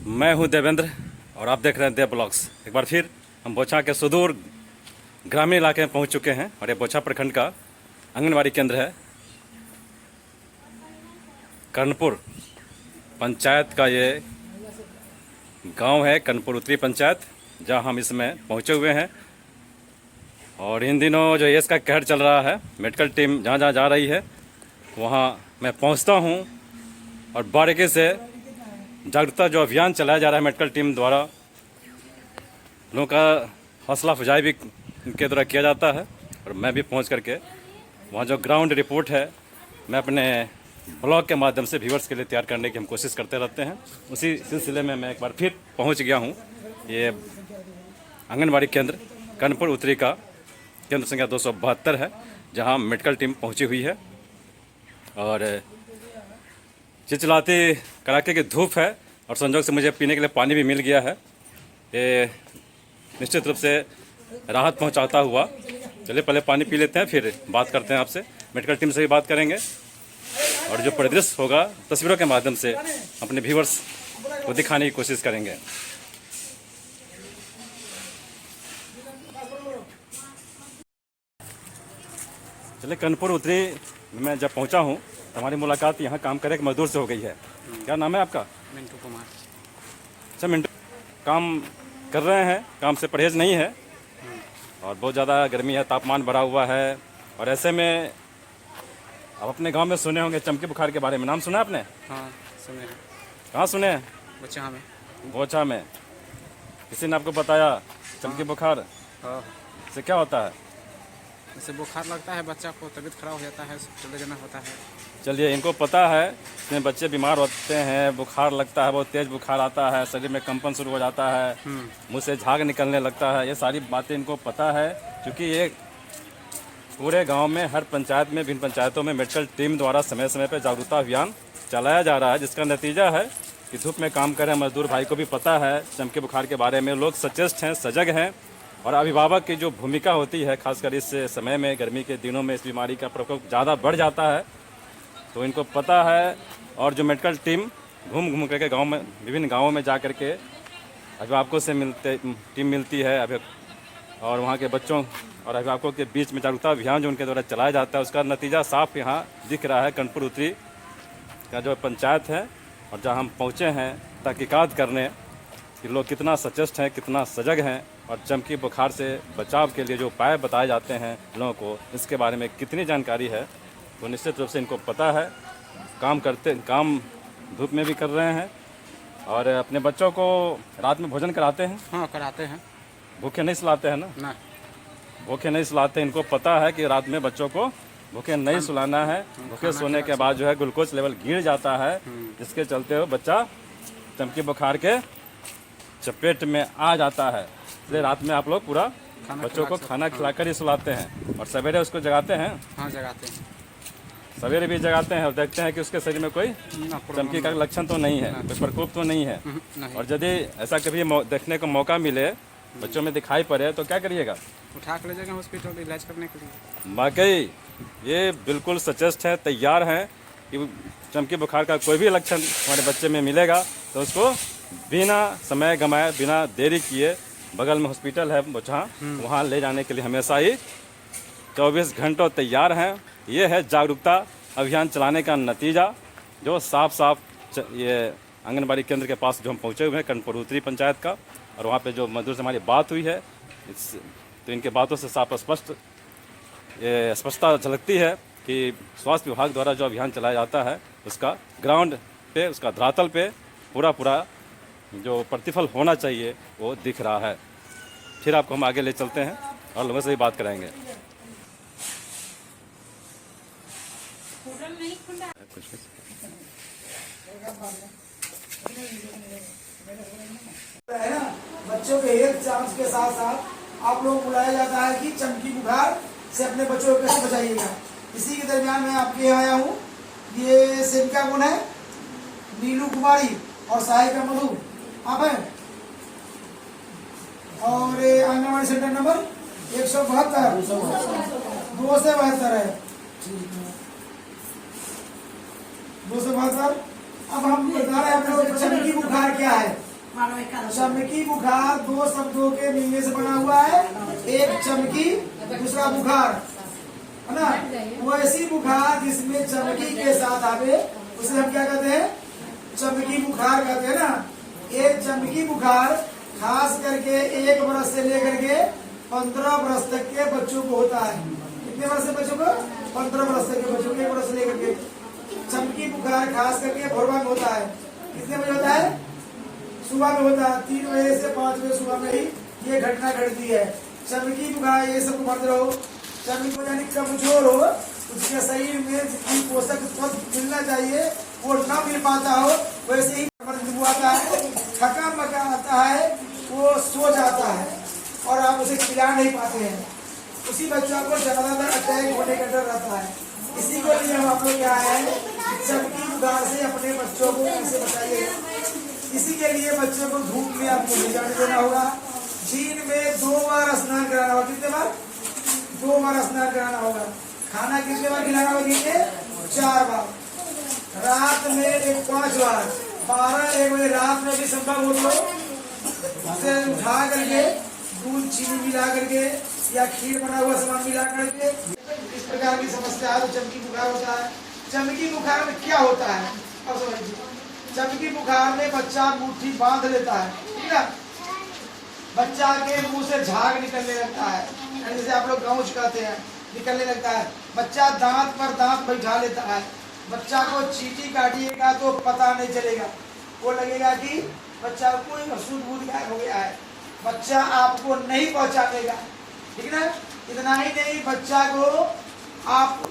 मैं हूं देवेंद्र और आप देख रहे हैं देव ब्लॉग्स। एक बार फिर हम बोछा के सुदूर ग्रामीण इलाके में पहुंच चुके हैं और ये बोछा प्रखंड का आंगनबाड़ी केंद्र है। कर्णपुर पंचायत का ये गांव है, कर्णपुर उत्तरी पंचायत, जहां हम इसमें पहुंचे हुए हैं। और इन दिनों जो एड्स का कहर चल रहा है, मेडिकल टीम जहां जहां जा रही है वहां मैं पहुंचता हूं और बारीकी से जागरूकता जो अभियान चलाया जा रहा है मेडिकल टीम द्वारा, लोगों का हौसला अफजाई भी इनके द्वारा किया जाता है। और मैं भी पहुंच करके वहाँ जो ग्राउंड रिपोर्ट है मैं अपने ब्लॉग के माध्यम से व्यूअर्स के लिए तैयार करने की हम कोशिश करते रहते हैं। उसी सिलसिले में मैं एक बार फिर पहुंच गया हूं। ये आंगनबाड़ी केंद्र कर्णपुर उत्तरी का केंद्र संख्या 272 है, जहां मेडिकल टीम पहुंची हुई है। और चिलचिलाती कड़ाके की धूप है और संजोग से मुझे पीने के लिए पानी भी मिल गया है। ये निश्चित रूप से राहत पहुंचाता हुआ। चलिए पहले पानी पी लेते हैं, फिर बात करते हैं आपसे, मेडिकल टीम से भी बात करेंगे और जो परिदृश्य होगा तस्वीरों के माध्यम से अपने व्यूअर्स को दिखाने की कोशिश करेंगे। चलिए, कर्णपुर उत्तरी में जब पहुंचा हूं तो हमारी मुलाकात यहाँ काम करे एक मजदूर से हो गई है। क्या नाम है आपका? मिंटू कुमार। अच्छा मिंटू, काम कर रहे हैं, काम से परहेज नहीं है और बहुत ज़्यादा गर्मी है, तापमान बढ़ा हुआ है। और ऐसे में आप अपने गांव में सुने होंगे चमकी बुखार के बारे में, नाम सुना आपने? हाँ सुने हैं। कहाँ सुने हैं? बच्चा में। बोछा में किसी ने आपको बताया चमकी बुखार हाँ, से क्या होता है? जैसे बुखार लगता है बच्चा को, तबीयत खराब हो जाता है, चले जाना होता है। चलिए, इनको पता है, इसमें बच्चे बीमार होते हैं, बुखार लगता है, बहुत तेज़ बुखार आता है, शरीर में कंपन शुरू हो जाता है, मुंह से झाग निकलने लगता है। ये सारी बातें इनको पता है, क्योंकि ये पूरे गांव में हर पंचायत में, भिन्न पंचायतों में मेडिकल टीम द्वारा समय समय पर जागरूकता अभियान चलाया जा रहा है, जिसका नतीजा है कि धूप में काम कर रहे मजदूर भाई को भी पता है चमकी बुखार के बारे में। लोग सचेष्ट हैं, सजग हैं। और अभिभावक की जो भूमिका होती है, खासकर इस समय में, गर्मी के दिनों में इस बीमारी का प्रकोप ज़्यादा बढ़ जाता है, तो इनको पता है। और जो मेडिकल टीम घूम घूम करके गांव में, विभिन्न गांवों में जा करके अभिभावकों से टीम मिलती है और वहां के बच्चों और अभिभावकों के बीच में जागरूकता अभियान जो उनके द्वारा चलाया जाता है, उसका नतीजा साफ यहाँ दिख रहा है। कर्णपुर उत्तरी का जो पंचायत है और जहाँ हम पहुँचे हैं तहकीकात करने कि लोग कितना सचेष्ट हैं, कितना सजग हैं और चमकी बुखार से बचाव के लिए जो उपाय बताए जाते हैं लोगों को, इसके बारे में कितनी जानकारी है, तो निश्चित रूप से इनको पता है। काम धूप में भी कर रहे हैं और अपने बच्चों को रात में भोजन कराते हैं। हाँ कराते हैं। भूखे नहीं सुलाते हैं ना? भूखे नहीं सुलाते। इनको पता है कि रात में बच्चों को भूखे नहीं सुलाना है। भूखे सोने के बाद जो है ग्लूकोज लेवल गिर जाता है, जिसके चलते हुए बच्चा चमकी बुखार के चपेट में आ जाता है। इसलिए रात में आप लोग पूरा बच्चों को खाना खिलाकर ही सुलाते हैं और सवेरे उसको जगाते हैं। हाँ जगाते हैं, सवेरे भी जगाते हैं और देखते हैं कि उसके शरीर में कोई चमकी का लक्षण तो नहीं है, कोई प्रकोप तो नहीं है। और यदि ऐसा कभी देखने को मौका मिले, बच्चों में दिखाई पड़े, तो क्या करिएगा? उठा कर ले जाएंगे हॉस्पिटल इलाज करने के लिए। वाकई ये बिल्कुल सचेष्ट है, तैयार हैं कि चमकी बुखार का कोई भी लक्षण हमारे बच्चे में मिलेगा तो उसको बिना समय गंवाए, बिना देरी किए, बगल में हॉस्पिटल है बोछा, वहाँ ले जाने के लिए हमेशा ही 24 घंटों तैयार हैं। ये है जागरूकता अभियान चलाने का नतीजा, जो साफ ये आंगनबाड़ी केंद्र के पास जो हम पहुँचे हुए हैं, कर्णपुर उत्तरी पंचायत का। और वहाँ पे जो मजदूर से हमारी बात हुई है, तो इनके बातों से साफ स्पष्टता झलकती है कि स्वास्थ्य विभाग द्वारा जो अभियान चलाया जाता है, उसका ग्राउंड पे, उसका धरातल पे पूरा जो प्रतिफल होना चाहिए वो दिख रहा है। फिर आपको हम आगे ले चलते हैं और लोगों से भी बात कराएंगे। बच्चों के हेल्थ जांच के साथ साथ आप लोग बुलाया जाता है कि चमकी बुखार से अपने बच्चों को कैसे बचाइएगा। इसी के दरमियान मैं आपके यहाँ आया हूँ। ये सेविका कौन है? नीलू कुमारी और सहायिका मधु, आप हैं? और आंगनबाड़ी सेंटर नंबर 172 272 है। 272। अब हम बता रहे हैं आप लोग चमकी बुखार क्या है। चमकी बुखार दो शब्दों के मिलने से बना हुआ है, एक चमकी दूसरा बुखार, है ना। वैसी बुखार जिसमें चमकी के साथ आवे उसे हम क्या कहते हैं, चमकी बुखार कहते हैं ना। एक चमकी बुखार खास करके 1 वर्ष से लेकर के 15 वर्ष तक के बच्चों को होता है। कितने वर्ष से बच्चों को? 15 वर्ष तक के बच्चों को 1 वर्ष से लेकर के चमकी बुखार खास करके भोरवा में होता है। कितने बजे होता है? सुबह में होता है। 3 बजे से 5 बजे सुबह में ही ये घटना घटती है। चमकी बुखार ये सब मत रहो। चमकी यानी कमजोर हो, उसके शरीर में जितनी पोषक तत्व मिलना चाहिए वो न मिल पाता हो, वैसे ही आता है, थका मका आता है, वो सो जाता है और आप उसे खिला नहीं पाते हैं। उसी बच्चों को ज्यादातर अटैक होने का डर रहता है। इसी को लिए हम आप लोग क्या है, चमकी बुखार से अपने बच्चों को कैसे बचाइएगा। इसी के लिए बच्चों को धूप में आपको नहीं जाने देना होगा। दिन में 2 बार स्नान कराना होगा। कितने बार? 2 बार स्नान कराना होगा। खाना कितने बार खिलाना होगा? दिन में 4 बार। रात में 5 बार। 12-1 बजे रात में भी संभव हो तो उसे उठा करके दूध चीनी मिला करके या खीर बना हुआ सामान मिला करके, इस प्रकार की समस्या है तो चमकी बुखार होता है। चमकी बुखार में क्या होता है अब समझिए। चमकी बुखार में बच्चा मुट्ठी बांध लेता है, ठीक है। बच्चा के मुंह से झाग निकलने लगता है, जैसे आप लोग गौच कहते हैं, निकलने लगता है। बच्चा दांत पर दांत बैठा लेता है। बच्चा को चींटी काटिएगा तो पता नहीं चलेगा, वो लगेगा कि बच्चा कोई अशुद्ध बुद्ध गायब हो गया है। बच्चा आपको नहीं पहचानेगा, ठीक है ना। इतना ही नहीं, बच्चा को आप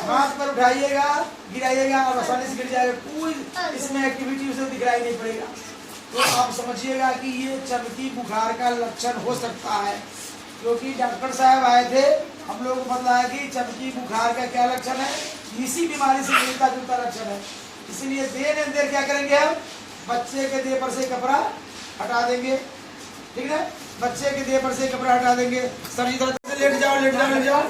हाथ पर उठाइएगा, गिराइएगा और आसानी से गिर जाएगा। कोई इसमें एक्टिविटी उसे दिखाई नहीं पड़ेगा। तो आप समझिएगा कि ये चमकी बुखार का लक्षण हो सकता है। क्योंकि डॉक्टर साहब आए थे, हम लोग को बताया कि चमकी बुखार का क्या लक्षण है, इसी बीमारी से मिलता जुलता लक्षण है। इसलिए देर देर क्या करेंगे, हम बच्चे के देह पर से कपड़ा हटा देंगे, ठीक है। बच्चे के देह पर से कपड़ा हटा देंगे। सर इधर से लेट जाओ, लेट जाओ, लेट जाओ।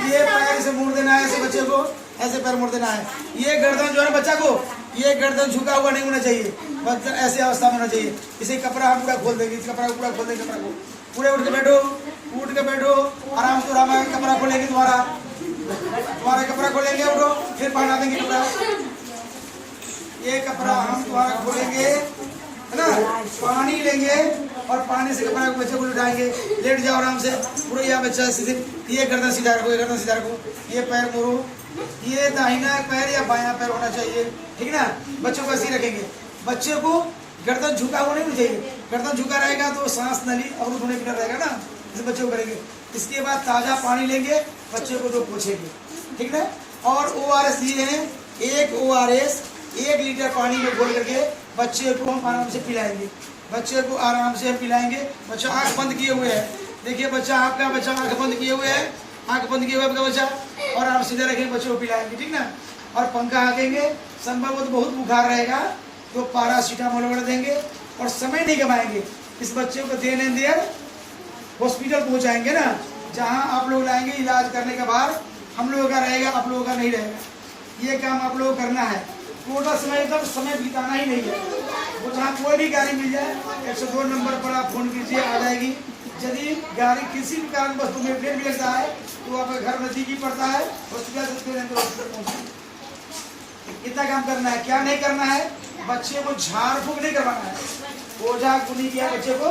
ये पैर से मोड़ देना है, ऐसे बच्चे को ऐसे पैर मोड़ देना है। ये गर्दन जो है बच्चा को, ये गर्दन झुका हुआ नहीं होना चाहिए, बच्चा ऐसी अवस्था में होना चाहिए। इसे कपड़ा हम पूरा खोल देंगे, कपड़ा पूरा खोल देंगे। कपड़ा को पूरे उठ के बैठो, उठ के बैठो, आराम से आराम से कपड़ा खोलेंगे। तुम्हारा कपड़ा खोलेंगे, उठो, फिर पहना देंगे कपड़ा। ये कपड़ा हम तुम्हारा खोलेंगे, है ना। पानी लेंगे और पानी से कपड़ा बच्चे को उठाएंगे। लेट जाओ आराम से, पूरा यह बच्चा सीधे, ये गर्दन सीधा रखो, ये गर्दन सीधा रखो, ये पैर मोड़ो। ये दाहिना पैर या बायां पैर होना चाहिए, ठीक ना। बच्चों को ऐसे रखेंगे। बच्चे को गर्दन झुका हुआ नहीं होना चाहिए। गर्दन झुका रहेगा तो सांस नली अवरुद्ध होने का डर रहेगा ना, इसे बच्चे को करेंगे। इसके बाद ताजा पानी लेंगे, बच्चे को तो पोछेंगे, ठीक है। और ORS दिए हैं, 1 ORS 1 लीटर पानी में घोल करके बच्चे को हम आराम से पिलाएंगे। बच्चे को आराम से हम पिलाएंगे। बच्चा आंख बंद किए हुए है, देखिए बच्चा, आपका बच्चा आंख बंद किए हुए है, आंख बंद किए हुए आपका बच्चा, और आप सीधे रखेंगे, बच्चे को पिलाएंगे, ठीक ना। और पंखा हाँकेंगे। संभव हो तो बहुत बुखार रहेगा तो पैरासीटामोल वगैरह देंगे और समय नहीं गवाएंगे। इस बच्चे को देने देर हॉस्पिटल पहुंचाएंगे ना, जहां आप लोग लाएंगे। इलाज करने के बाद हम लोगों का रहेगा, आप लोगों का नहीं रहेगा। ये काम आप लोगों को करना है। टोटल समय एकदम समय बिताना ही नहीं है। वो जहाँ कोई भी गाड़ी मिल जाए 102 नंबर पर आप फोन कीजिए, आ जाएगी। यदि गाड़ी किसी भी कारण बस तुम्हें ट्रेन भी लगता है तो आपका घर नजदीकी पड़ता है, हॉस्पिटल से पहुँचे। इतना काम करना है। क्या नहीं करना है, बच्चे को झाड़ फूक नहीं करवाना है। ओझा कुनी किया बच्चे को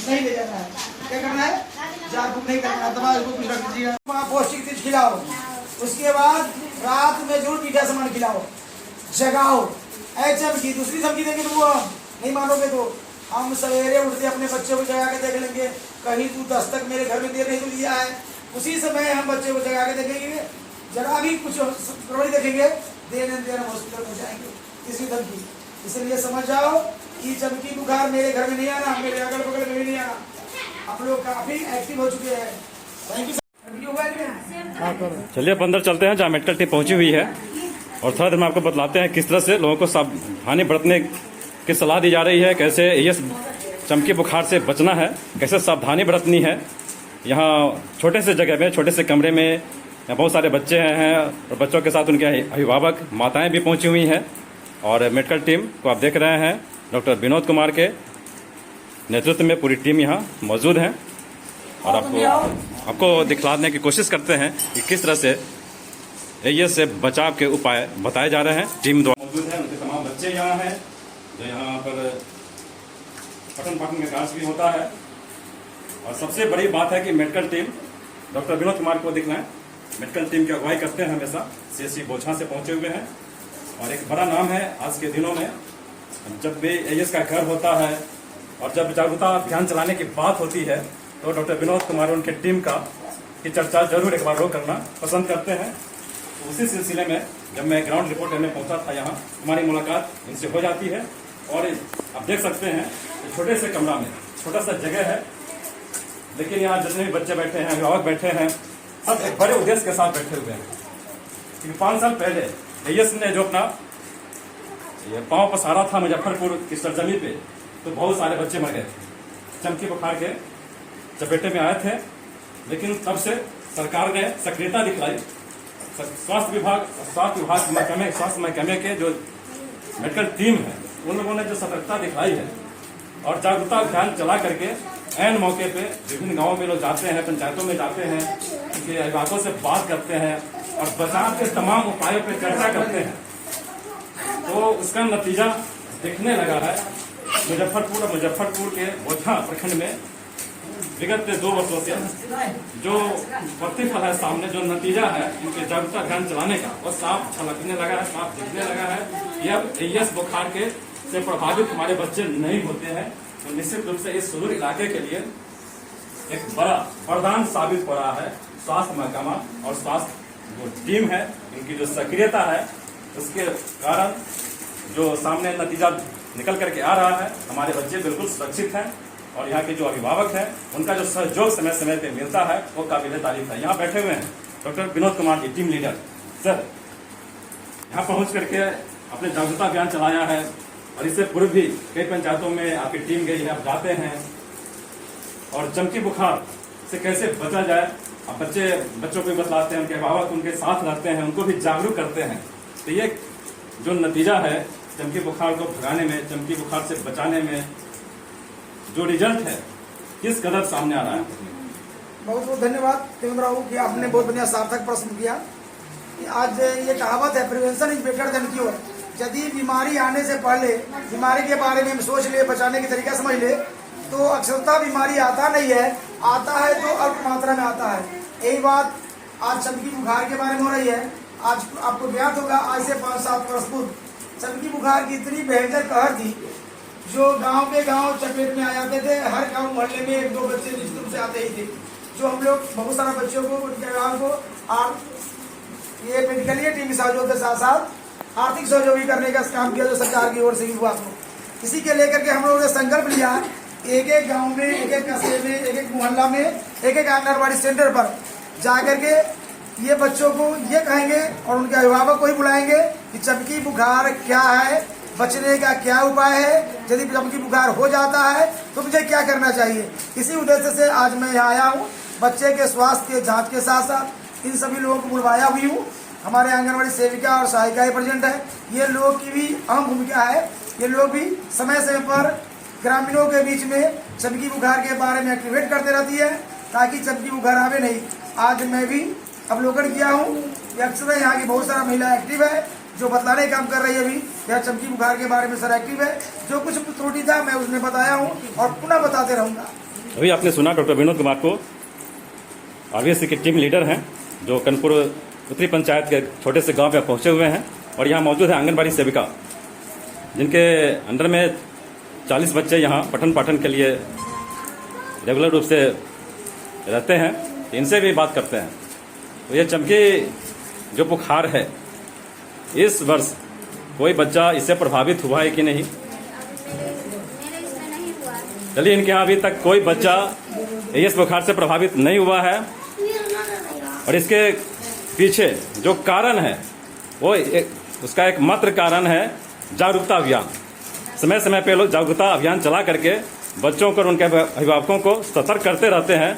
नहीं ले जाना है। क्या करना है, झाड़ फूक नहीं करना है। दवा इसको कुछ रख दीजिएगा। पौष्टिक चीज खिलाओ। उसके बाद रात में जरूर मीठा सामान खिलाओ, जगाओ। चमकी दूसरी चमकी देंगे तो वो नहीं मानोगे तो हम सवेरे उठते अपने बच्चे को जगा के देख लेंगे, कहीं तू दस्तक मेरे घर में देर नहीं तो दिया है। उसी समय हम बच्चे को जगा के देखेंगे, जरा भी कुछ गड़बड़ी देखेंगे, देर हम हॉस्पिटल पहुँचाएंगे। तीसरी धमकी। इसलिए समझ जाओ कि चमकी बुखार मेरे घर में नहीं आना, मेरे अगल बगल में भी नहीं आना। आप लोग काफी एक्टिव हो चुके हैं। Thank you. चलिए अब अंदर चलते हैं जहाँ मेडिकल टीम पहुंची हुई है, और थोड़ा देर में आपको बतलाते हैं किस तरह से लोगों को सावधानी बरतने की सलाह दी जा रही है, कैसे ये चमकी बुखार से बचना है, कैसे सावधानी बरतनी है। यहाँ छोटे से जगह में, छोटे से कमरे में यहाँ बहुत सारे बच्चे हैं और बच्चों के साथ उनके अभिभावक माताएं भी पहुंची हुई हैं। और मेडिकल टीम को आप देख रहे हैं डॉक्टर विनोद कुमार के नेतृत्व में पूरी टीम यहाँ मौजूद है और आपको दिखलाने की कोशिश करते हैं कि किस तरह से एईएस से बचाव के उपाय बताए जा रहे हैं। टीम द्वारा मौजूद है, उनके तमाम बच्चे यहाँ हैं जो यहाँ पर पठन पाठन का कार्य भी होता है। और सबसे बड़ी बात है कि medical team doctor Vinod Kumar को दिखना है, मेडिकल टीम की अगुवाई करते हैं हमेशा, सीएससी बोछा से पहुंचे हुए हैं और एक बड़ा नाम है आज के दिनों में। जब भी एईएस का घर होता है और जब जागरूकता अभियान चलाने की बात होती है तो डॉक्टर विनोद कुमार और उनकी टीम की चर्चा जरूर एक बार करना पसंद करते हैं। उसी सिलसिले में जब मैं ग्राउंड रिपोर्ट लेने पहुंचा था यहाँ, हमारी मुलाकात इनसे हो जाती है और आप देख सकते हैं छोटे से कमरा में छोटा सा जगह है, लेकिन यहाँ जितने भी बच्चे बैठे हैं, अभिभावक बैठे हैं, सब एक बड़े उद्देश्य के साथ बैठे हुए हैं। क्योंकि 5 साल पहले एईएस ने जो अपना ये पांव पसारा था मुजफ्फरपुर की सरजमी पे, तो बहुत सारे बच्चे मर गए थे, चमकी बुखार के चपेटे में आए थे। लेकिन तब से सरकार ने सक्रियता दिखलाई, स्वास्थ्य महकमे के जो मेडिकल टीम है उन लोगों ने जो सतर्कता दिखलाई है और जागरूकता अभियान चला करके ऐन मौके पे विभिन्न गांवों में लोग जाते हैं, पंचायतों में जाते हैं, उनके अभिभावकों से बात करते हैं और बचाव के तमाम उपायों पर चर्चा करते हैं। तो उसका नतीजा दिखने लगा है। मुजफ्फरपुर के बोछा प्रखंड में विगत 2 वर्षों से जो प्रतिफल है सामने, जो नतीजा है इनके जागरूकता अभियान चलाने का, वो साफ झलकने लगा है, साफ दिखने लगा है कि अब एईएस बुखार से प्रभावित हमारे बच्चे नहीं होते हैं। तो निश्चित रूप से इस सुदूर इलाके के लिए एक बड़ा वरदान साबित हो रहा है। स्वास्थ्य महकमा और स्वास्थ्य जो टीम है, इनकी जो सक्रियता है, उसके कारण जो सामने नतीजा निकल करके आ रहा है, हमारे बच्चे बिल्कुल सुरक्षित हैं और यहाँ के जो अभिभावक हैं उनका जो सहयोग समय समय पे मिलता है वो काबिल तारीफ है। यहाँ बैठे हुए हैं doctor Vinod Kumar ji, team leader. Sir, यहाँ पहुँच करके अपने जागरूकता अभियान चलाया है और इससे पूर्व भी कई पंचायतों में आपकी टीम गई है, आप जाते हैं और चमकी बुखार से कैसे बचा जाए आप बच्चों को भी बतलाते हैं, उनके अभिभावक उनके साथ रहते हैं, उनको भी जागरूक करते हैं। तो ये जो नतीजा है चमकी बुखार को भगाने में, चमकी बुखार से बचाने में जो रिजल्ट है, किस कदर सामने आ रहा है। बहुत बहुत धन्यवाद देवेंद्र बाबू कि आपने बहुत बढ़िया सार्थक प्रश्न किया। आज ये कहावत है, prevention is better than cure. यदि बीमारी आने से पहले बीमारी के बारे में हम सोच ले, बचाने की तरीका समझ ले, तो अक्सरता बीमारी आता नहीं है, आता है तो अल्प मात्रा में आता है। यही बात आज चमकी बुखार के बारे में हो रही है। आज आपको ज्ञात होगा, आज से 5-7 वर्ष पूर्व चमकी बुखार की इतनी भयंकर कहर थी, जो गांव के गांव चपेट में आ जाते थे। हर गांव मोहल्ले में 1-2 बच्चे निश्चित रूप से आते ही थे, जो हम लोग बहुत सारा बच्चों को, उनके अभिभावक को और ये मेडिकल टीम सहयोग के साथ साथ आर्थिक सहयोग भी करने का काम किया, जो सरकार की ओर से हुआ। इसी के लेकर के हम लोगों ने संकल्प लिया, एक गांव में, एक कस्बे में, एक मोहल्ला में, एक आंगनबाड़ी सेंटर पर जाकर के ये बच्चों को ये कहेंगे और उनके अभिभावक को ही बुलाएंगे कि चमकी बुखार क्या है, बचने का क्या उपाय है, यदि चमकी बुखार हो जाता है तो मुझे क्या करना चाहिए। इसी उद्देश्य से आज मैं यहाँ आया हूँ। बच्चे के स्वास्थ्य के जांच के साथ साथ इन सभी लोगों को बुलवाया हुई हूँ। हमारे आंगनबाड़ी सेविका और सहायिकाएं प्रेजेंट है। ये लोग की भी अहम भूमिका है। ये लोग भी समय समय पर ग्रामीणों के बीच में चमकी बुखार के बारे में एक्टिवेट करते रहती है, ताकि चमकी बुखार आवे नहीं। आज मैं भी अवलोकन किया हूँ, अक्सर यहाँ की बहुत सारा महिला एक्टिव है, जो बतलाने का काम कर रही है। अभी यह चमकी बुखार के बारे में सर एक्टिव है। जो कुछ त्रुटि था मैं उसमें बताया हूँ और पुनः बताते रहूँगा। अभी आपने सुना डॉक्टर विनोद कुमार को, आरवीएससी के टीम लीडर हैं, जो कनपुर उत्तरी पंचायत के छोटे से गांव पे पहुंचे हुए हैं और यहाँ मौजूद है आंगनबाड़ी सेविका, जिनके अंडर में 40 बच्चे यहाँ पठन पाठन के लिए रेगुलर रूप से रहते हैं। इनसे भी बात करते हैं। तो ये चमकी जो बुखार है, इस वर्ष कोई बच्चा इससे प्रभावित हुआ है कि नहीं? चलिए, इनके यहाँ अभी तक कोई बच्चा एईएस बुखार से प्रभावित नहीं हुआ है और इसके पीछे जो कारण है वो उसका एक मात्र कारण है जागरूकता अभियान। समय समय पे लोग जागरूकता अभियान चला करके बच्चों को और उनके अभिभावकों को सतर्क करते रहते हैं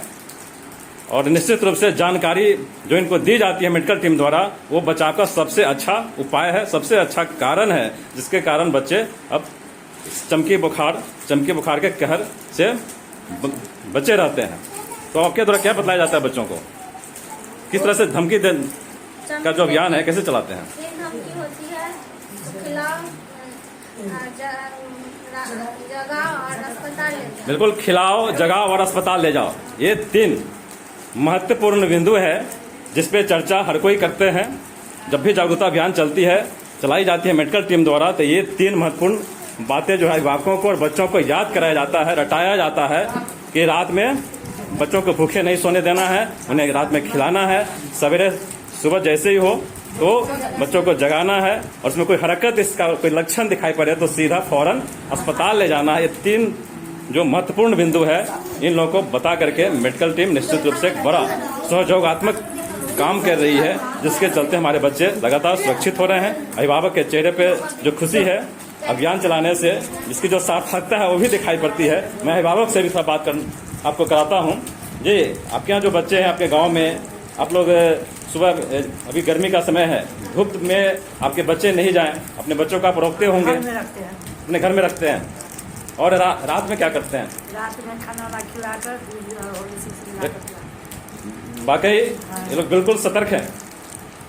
और निश्चित रूप से जानकारी जो इनको दी जाती है मेडिकल टीम द्वारा, वो बचाव का सबसे अच्छा उपाय है, सबसे अच्छा कारण है, जिसके कारण बच्चे अब चमकी बुखार के कहर से बचे रहते हैं। तो आपके द्वारा क्या बताया जाता है बच्चों को, किस तरह से धमकी का जो अभियान है कैसे चलाते हैं? ये धमकी होती है खिलाओ, जगाओ और अस्पताल ले जाओ। बिल्कुल, खिलाओ, जगाओ और अस्पताल ले जाओ, ये 3 महत्वपूर्ण बिंदु है जिस पे चर्चा हर कोई करते हैं। जब भी जागरूकता अभियान चलाई जाती है मेडिकल टीम द्वारा, तो ये 3 महत्वपूर्ण बातें जो है अभिभावकों को और बच्चों को याद कराया जाता है, रटाया जाता है कि रात में बच्चों को भूखे नहीं सोने देना है, उन्हें रात में खिलाना है, सवेरे सुबह जैसे ही हो तो बच्चों को जगाना है, और उसमें कोई हरकत, इसका कोई लक्षण दिखाई पड़े तो सीधा फौरन अस्पताल ले जाना है। ये 3 जो महत्वपूर्ण बिंदु है, इन लोगों को बता करके मेडिकल टीम निश्चित रूप से एक बड़ा सहयोगात्मक काम कर रही है, जिसके चलते हमारे बच्चे लगातार सुरक्षित हो रहे हैं। अभिभावक के चेहरे पे जो खुशी है अभियान चलाने से, जिसकी जो सार्थकता है वो भी दिखाई पड़ती है। मैं अभिभावक से भी थोड़ा बात आपको कराता हूँ। जी, आपके यहाँ जो बच्चे हैं आपके गाँव में, आप लोग सुबह, अभी गर्मी का समय है, धूप में आपके बच्चे नहीं जाएं, अपने बच्चों को आप रोकते होंगे? अपने घर में रखते हैं। और रात में क्या करते हैं? रात में खाना खिलाकर वाकई ये लोग बिल्कुल सतर्क हैं।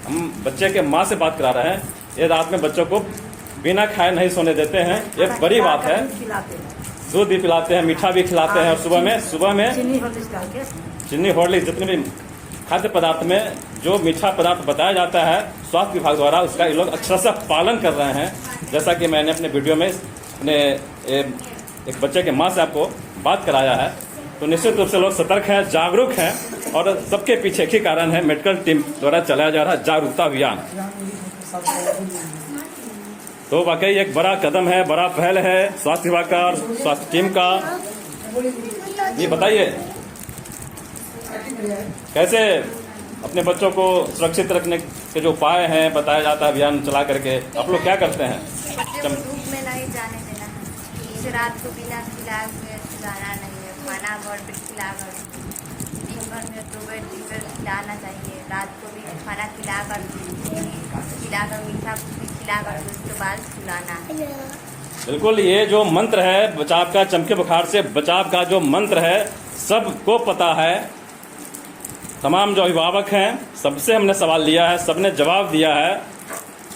हम बच्चे के माँ से बात करा रहे हैं, ये रात में बच्चों को बिना खाए नहीं सोने देते हैं, ये बड़ी बात है। दूध भी पिलाते हैं, मीठा भी खिलाते हैं, और सुबह में चीनी हॉर्लिक्स जितने भी खाद्य पदार्थ में जो मीठा पदार्थ बताया जाता है स्वास्थ्य विभाग द्वारा, उसका ये लोग अक्षरशः पालन कर रहे हैं। जैसा कि मैंने अपने वीडियो में अपने एक बच्चे के माँ से आपको बात कराया है, तो निश्चित रूप से लोग सतर्क हैं, जागरूक हैं, और सबके पीछे एक ही कारण है, मेडिकल टीम द्वारा चलाया जा रहा जागरूकता अभियान। तो वाकई एक बड़ा कदम है, बड़ा पहल है स्वास्थ्य विभाग का और स्वास्थ्य टीम का। ये बताइए कैसे अपने बच्चों को सुरक्षित रखने के जो उपाय हैं बताया जाता है अभियान चला करके, आप लोग क्या करते हैं? बच्चे को धूप में नहीं जाने देना है, इसे रात को बिना खिलाए हुए सुलाना नहीं है, खाना भरपेट खिलाकर, दिन भर में 2 बेर 3 बेर खिलाना चाहिए, रात को भी खाना खिलाकर मीठा भी खिलाकर उसके बाद सुलाना है। बिल्कुल, ये जो मंत्र है बचाव का, चमकी बुखार से बचाव का जो मंत्र है सबको पता है। तमाम जो अभिभावक हैं सबसे हमने सवाल लिया है, सबने जवाब दिया है,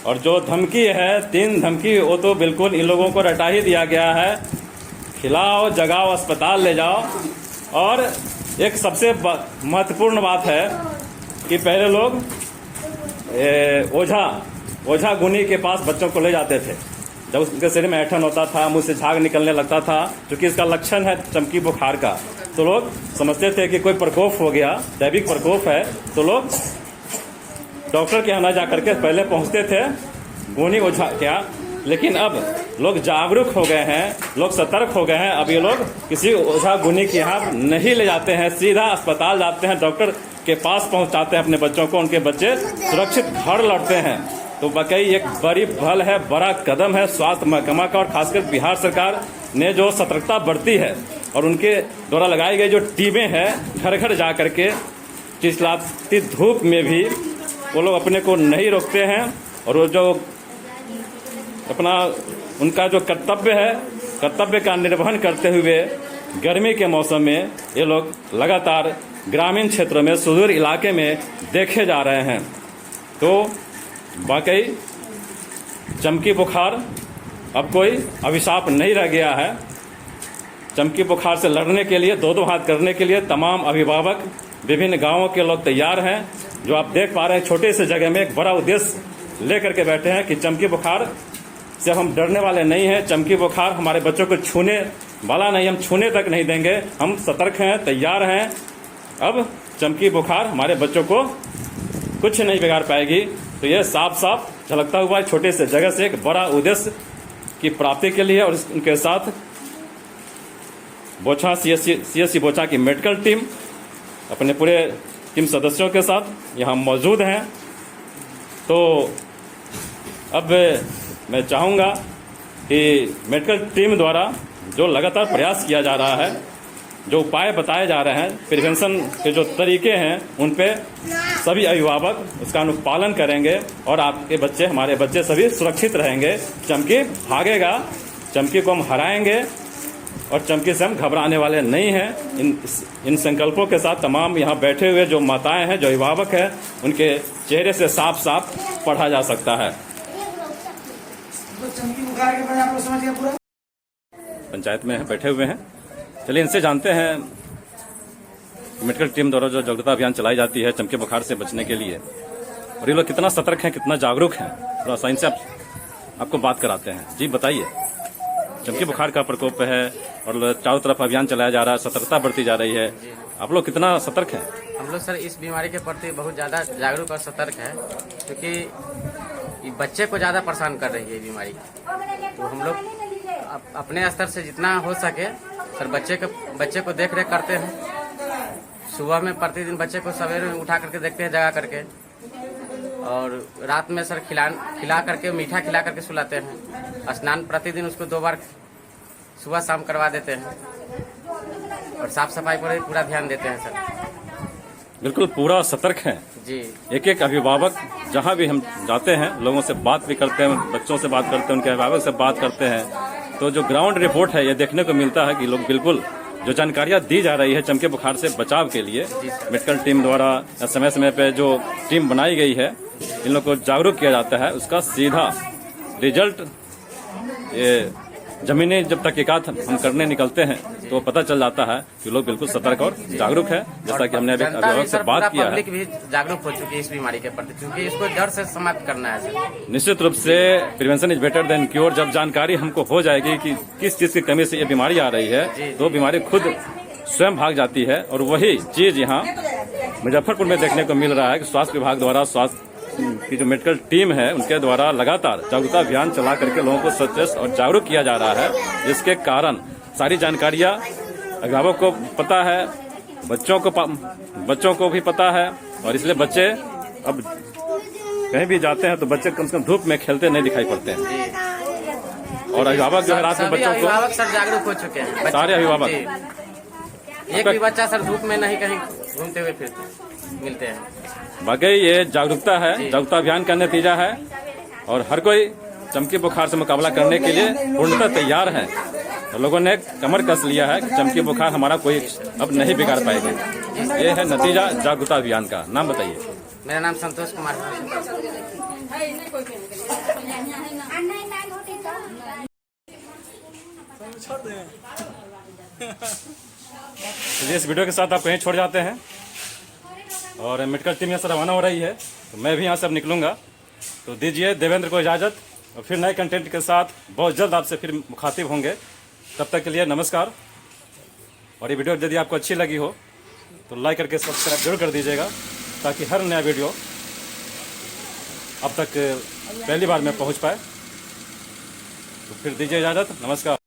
और जो धमकी है 3 धमकी, वो तो बिल्कुल इन लोगों को रटा ही दिया गया है। खिलाओ, जगाओ, अस्पताल ले जाओ। और एक सबसे महत्वपूर्ण बात है कि पहले लोग ओझा गुनी के पास बच्चों को ले जाते थे, जब उसके शरीर में ऐंठन होता था, मुंह से झाग निकलने लगता था, क्योंकि इसका लक्षण है चमकी बुखार का, तो लोग समझते थे कि कोई प्रकोप हो गया, दैविक प्रकोप है, तो लोग डॉक्टर के यहाँ न जा करके पहले पहुंचते थे गुनी ओझा क्या। लेकिन अब लोग जागरूक हो गए हैं, लोग सतर्क हो गए हैं। अब ये लोग किसी ओझा गुनी के यहाँ नहीं ले जाते हैं, सीधा अस्पताल जाते हैं, डॉक्टर के पास पहुंचाते हैं अपने बच्चों को, उनके बच्चे सुरक्षित घर लौटते हैं। तो वाकई एक बड़ी पहल है, बड़ा कदम है स्वास्थ्य महकमा का, और खासकर बिहार सरकार ने जो सतर्कता बरती है, और उनके द्वारा लगाई गई जो टीमें हैं घर घर जा करके चिलचिलाती धूप में भी वो लोग अपने को नहीं रोकते हैं, और वो जो अपना उनका जो कर्तव्य है, कर्तव्य का निर्वहन करते हुए गर्मी के मौसम में ये लोग लगातार ग्रामीण क्षेत्रों में, सुदूर इलाके में देखे जा रहे हैं। तो वाकई चमकी बुखार अब कोई अभिशाप नहीं रह गया है। चमकी बुखार से लड़ने के लिए, 2-2 हाथ करने के लिए तमाम अभिभावक, विभिन्न गांवों के लोग तैयार हैं। जो आप देख पा रहे हैं, छोटे से जगह में एक बड़ा उद्देश्य लेकर के बैठे हैं कि चमकी बुखार से हम डरने वाले नहीं हैं। चमकी बुखार हमारे बच्चों को छूने वाला नहीं, हम छूने तक नहीं देंगे, हम सतर्क हैं, तैयार हैं। अब चमकी बुखार हमारे बच्चों को कुछ नहीं बिगाड़ पाएगी। तो यह साफ साफ झलकता हुआ छोटे से जगह से एक बड़ा उद्देश्य की प्राप्ति के लिए, और उनके साथ बोचा CSC बोचा की मेडिकल टीम अपने पूरे टीम सदस्यों के साथ यहाँ मौजूद हैं। तो अब मैं चाहूँगा कि मेडिकल टीम द्वारा जो लगातार प्रयास किया जा रहा है, जो उपाय बताए जा रहे हैं, प्रिवेंशन के जो तरीके हैं, उन पे सभी अभिभावक उसका अनुपालन करेंगे, और आपके बच्चे, हमारे बच्चे सभी सुरक्षित रहेंगे। चमकी भागेगा, चमकी को हम हराएंगे और चमकी से हम घबराने वाले नहीं हैं। इन संकल्पों के साथ तमाम यहाँ बैठे हुए जो माताएं हैं, जो अभिभावक हैं, उनके चेहरे से साफ साफ पढ़ा जा सकता है। तो चमकी बुखार के बारे में आप लोग समझ गए पूरा। पंचायत में बैठे हुए हैं, चलिए इनसे जानते हैं मेडिकल टीम द्वारा जो जागरूकता अभियान चलाई जाती है चमकी बुखार से बचने के लिए, और ये लोग कितना सतर्क हैं, कितना जागरूक हैं, थोड़ा सा इनसे आपको बात कराते हैं। जी बताइए, चमकी बुखार का प्रकोप है और चारों तरफ अभियान चलाया जा रहा है, सतर्कता बढ़ती जा रही है, आप लोग कितना सतर्क हैं? हम लोग सर इस बीमारी के प्रति बहुत ज़्यादा जागरूक और सतर्क है, क्योंकि ये बच्चे को ज़्यादा परेशान कर रही है ये बीमारी। तो हम लोग अपने स्तर से जितना हो सके सर बच्चे को देख रेख करते हैं। सुबह में प्रतिदिन बच्चे को सवेरे में उठा करके देखते हैं, जगा करके, और रात में सर खिला करके मीठा खिला करके सुलाते हैं। स्नान प्रतिदिन उसको 2 बार सुबह शाम करवा देते हैं, और साफ सफाई पर पूरा ध्यान देते हैं सर। बिल्कुल पूरा सतर्क हैं जी। एक अभिभावक जहाँ भी हम जाते हैं लोगों से बात भी करते हैं, बच्चों से बात करते हैं, उनके अभिभावक से बात करते हैं, तो जो ग्राउंड रिपोर्ट है ये देखने को मिलता है कि लोग बिल्कुल जो जानकारियां दी जा रही है चमकी बुखार से बचाव के लिए मेडिकल टीम द्वारा समय समय पे जो टीम बनाई गई है, इन लोगों को जागरूक किया जाता है, उसका सीधा रिजल्ट ये जमीनी जब तहकीकात हम करने निकलते हैं तो पता चल जाता है कि लोग बिल्कुल सतर्क और जागरूक है। जैसा कि हमने अभी अभिभावक से बात किया है, पब्लिक भी जागरूक हो चुकी है इस बीमारी के प्रति, क्योंकि इसको जड़ से समाप्त करना है सर। निश्चित रूप से prevention is better than cure. जब जानकारी हमको हो जाएगी कि किस चीज की कमी से ये बीमारी आ रही है तो बीमारी खुद स्वयं भाग जाती है। और वही चीज यहाँ मुजफ्फरपुर में देखने को मिल रहा है कि स्वास्थ्य विभाग द्वारा स्वास्थ्य की जो मेडिकल टीम है उनके द्वारा लगातार जागरूकता अभियान चला करके लोगों को सचेत और जागरूक किया जा रहा है, जिसके कारण सारी जानकारियां अभिभावक को पता है, बच्चों को भी पता है, और इसलिए बच्चे अब कहीं भी जाते हैं तो बच्चे कम से कम धूप में खेलते नहीं दिखाई पड़ते हैं। और अभिभावक जो है रात में बच्चों को, अभिभावक सर जागरूक हो चुके हैं, सारे अभिभावक, एक भी बच्चा सर धूप में नहीं कहीं घूमते हुए फिर मिलते हैं। वाकई ये जागरूकता है, जागरूकता अभियान का नतीजा है, और हर कोई चमकी बुखार से मुकाबला करने के लिए पूर्णतः तैयार है। और लोगों ने कमर कस लिया है कि चमकी बुखार हमारा कोई अब नहीं बिगाड़ पाएगी। ये है नतीजा जागरूकता अभियान का। नाम बताइए। मेरा नाम संतोष कुमार है। तो इस वीडियो के साथ आप कहीं छोड़ जाते हैं और मेडिकल टीम यहाँ से रवाना हो रही है, तो मैं भी यहाँ से अब निकलूंगा। तो दीजिए देवेंद्र को इजाज़त, और फिर नए कंटेंट के साथ बहुत जल्द आपसे फिर मुखातिब होंगे। तब तक के लिए नमस्कार। और ये वीडियो यदि आपको अच्छी लगी हो तो लाइक करके सब्सक्राइब जरूर कर दीजिएगा, ताकि हर नया वीडियो अब तक पहली बार में पहुँच पाए। तो फिर दीजिए इजाज़त, नमस्कार।